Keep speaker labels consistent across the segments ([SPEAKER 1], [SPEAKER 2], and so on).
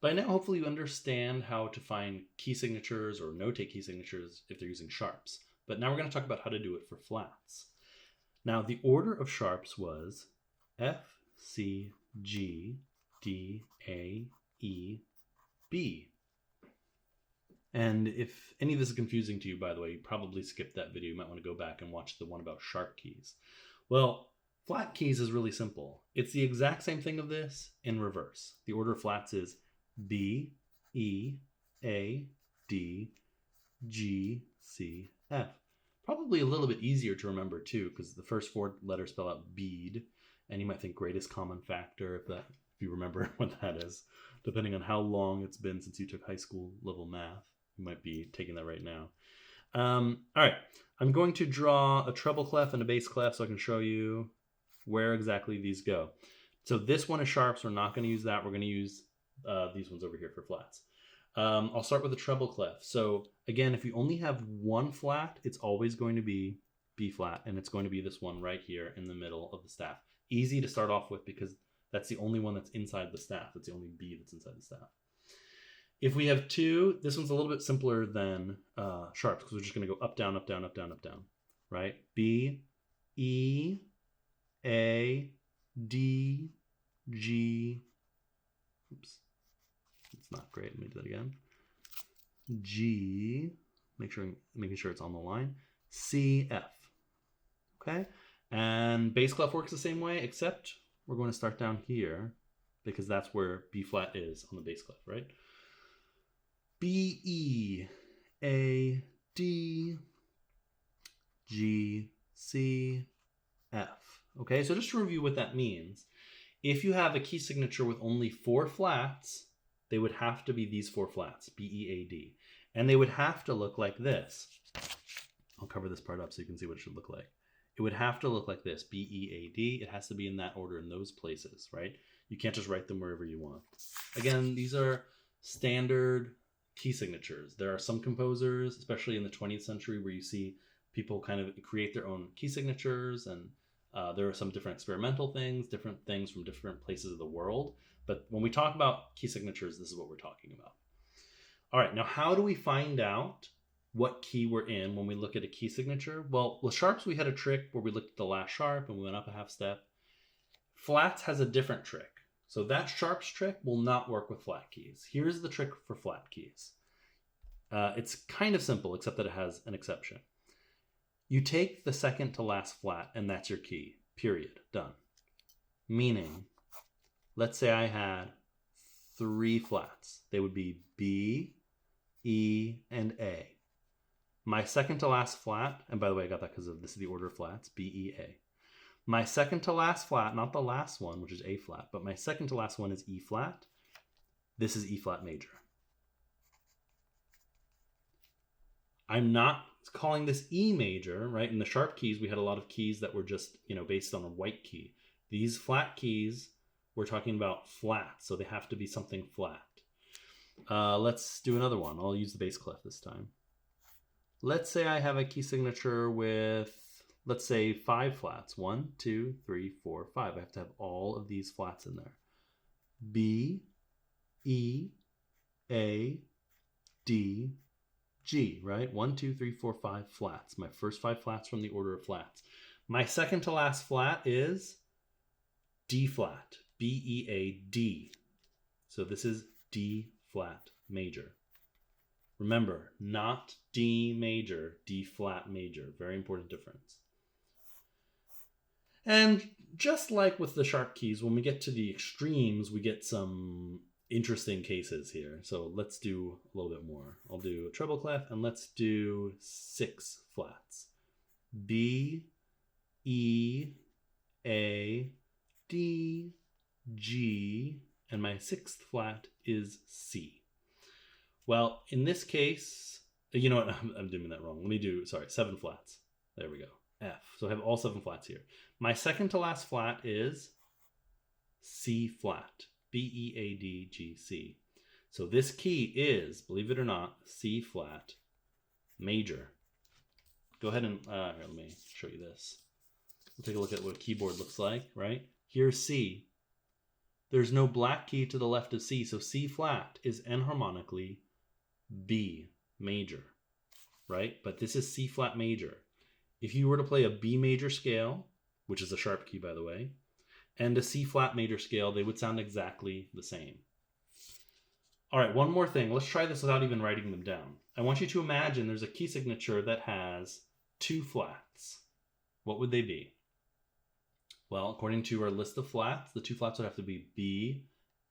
[SPEAKER 1] By now, hopefully you understand how to find key signatures or notate key signatures if they're using sharps. But now we're going to talk about how to do it for flats. Now, the order of sharps was F, C, G, D, A, E, B. And if any of this is confusing to you, by the way, you probably skipped that video. You might want to go back and watch the one about sharp keys. Well, flat keys is really simple. It's the exact same thing of this in reverse. The order of flats is B, E, A, D, G, C, F. Probably a little bit easier to remember too, because the first 4 letters spell out bead, and you might think greatest common factor if you remember what that is, depending on how long it's been since you took high school level math. You might be taking that right now. All right, I'm going to draw a treble clef and a bass clef so I can show you where exactly these go. So this one is sharps. We're not going to use that. We're going to use these ones over here for flats. I'll start with the treble clef. So again, if you only have one flat, it's always going to be B flat, and it's going to be this one right here in the middle of the staff. Easy to start off with because that's the only one that's inside the staff. That's the only B that's inside the staff. If we have 2, this one's a little bit simpler than sharps because we're just going to go up, down, up, down, up, down, up, down, right? B, E, A, D, G, oops, it's not great. Let me do that again. G, making sure it's on the line. C, F. Okay, and bass clef works the same way, except we're going to start down here because that's where B flat is on the bass clef, right? B, E, A, D, G, C, F. Okay, so just to review what that means, if you have a key signature with only 4 flats, they would have to be these 4 flats, B, E, A, D. And they would have to look like this. I'll cover this part up so you can see what it should look like. It would have to look like this, B, E, A, D. It has to be in that order in those places, right? You can't just write them wherever you want. Again, these are standard key signatures. There are some composers, especially in the 20th century, where you see people kind of create their own key signatures, and there are some different experimental things, different things from different places of the world. But when we talk about key signatures, this is what we're talking about. All right, now how do we find out what key we're in when we look at a key signature? Well, with sharps, we had a trick where we looked at the last sharp and we went up a half step. Flats has a different trick. So that sharps trick will not work with flat keys. Here's the trick for flat keys. It's kind of simple, except that it has an exception. You take the second to last flat, and that's your key, period, done. Meaning, let's say I had 3 flats. They would be B, E, and A. My second to last flat, and by the way, I got that because this is the order of flats, B, E, A. My second to last flat, not the last one, which is A flat, but my second to last one is E flat. This is E flat major. I'm not calling this E major, right? In the sharp keys, we had a lot of keys that were just, based on a white key. These flat keys, we're talking about flat, so they have to be something flat. Let's do another one. I'll use the bass clef this time. Let's say I have a key signature with, let's say, 5 flats. 1, 2, 3, 4, 5. I have to have all of these flats in there. B, E, A, D, G, right? 1, 2, 3, 4, 5 flats. My first 5 flats from the order of flats. My second to last flat is D flat, B, E, A, D. So this is D flat major. Remember, not D major, D flat major. Very important difference. And just like with the sharp keys, when we get to the extremes, we get some interesting cases here. So let's do a little bit more. I'll do a treble clef, and let's do 6 flats. B, E, A, D, G, and my 6th flat is C. Well, in this case, you know what? I'm doing that wrong. Let me do, 7 flats. There we go. F. So I have all 7 flats here. My second to last flat is C flat. B, E, A, D, G, C. So this key is, believe it or not, C flat major. Go ahead and, here, let me show you this. We'll take a look at what a keyboard looks like, right? Here's C. There's no black key to the left of C, so C flat is enharmonically B major, right? But this is C flat major. If you were to play a B major scale, which is a sharp key by the way, and a C flat major scale, they would sound exactly the same. All right, one more thing. Let's try this without even writing them down. I want you to imagine there's a key signature that has 2 flats. What would they be? Well, according to our list of flats, the 2 flats would have to be B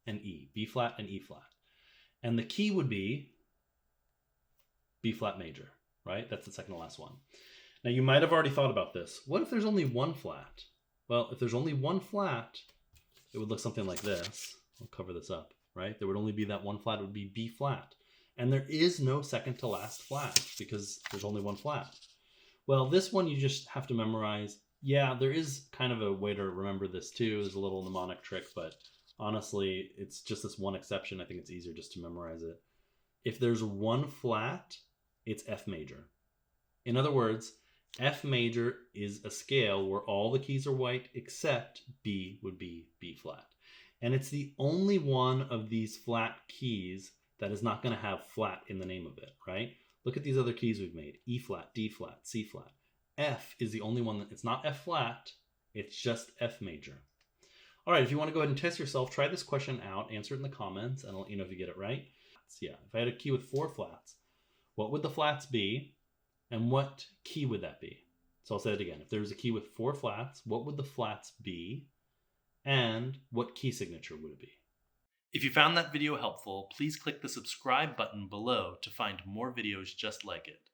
[SPEAKER 1] and E, B flat and E flat. And the key would be B flat major, right? That's the second to last one. Now you might have already thought about this. What if there's only 1 flat? Well, if there's only 1 flat, it would look something like this. I'll cover this up, right? There would only be that 1 flat, it would be B flat. And there is no second to last flat because there's only 1 flat. Well, this one you just have to memorize. Yeah, there is kind of a way to remember this too. There's a little mnemonic trick, but honestly, it's just this one exception. I think it's easier just to memorize it. If there's 1 flat, it's F major. In other words, F major is a scale where all the keys are white except B would be B flat. And it's the only one of these flat keys that is not going to have flat in the name of it, right? Look at these other keys we've made. E flat, D flat, C flat. F is the only one that it's not F flat, it's just F major. All right, if you want to go ahead and test yourself, try this question out, answer it in the comments, and I'll let you know if you get it right. Yeah, if I had a key with 4 flats, what would the flats be, and what key would that be? So I'll say it again. If there was a key with 4 flats, what would the flats be, and what key signature would it be? If you found that video helpful, please click the subscribe button below to find more videos just like it.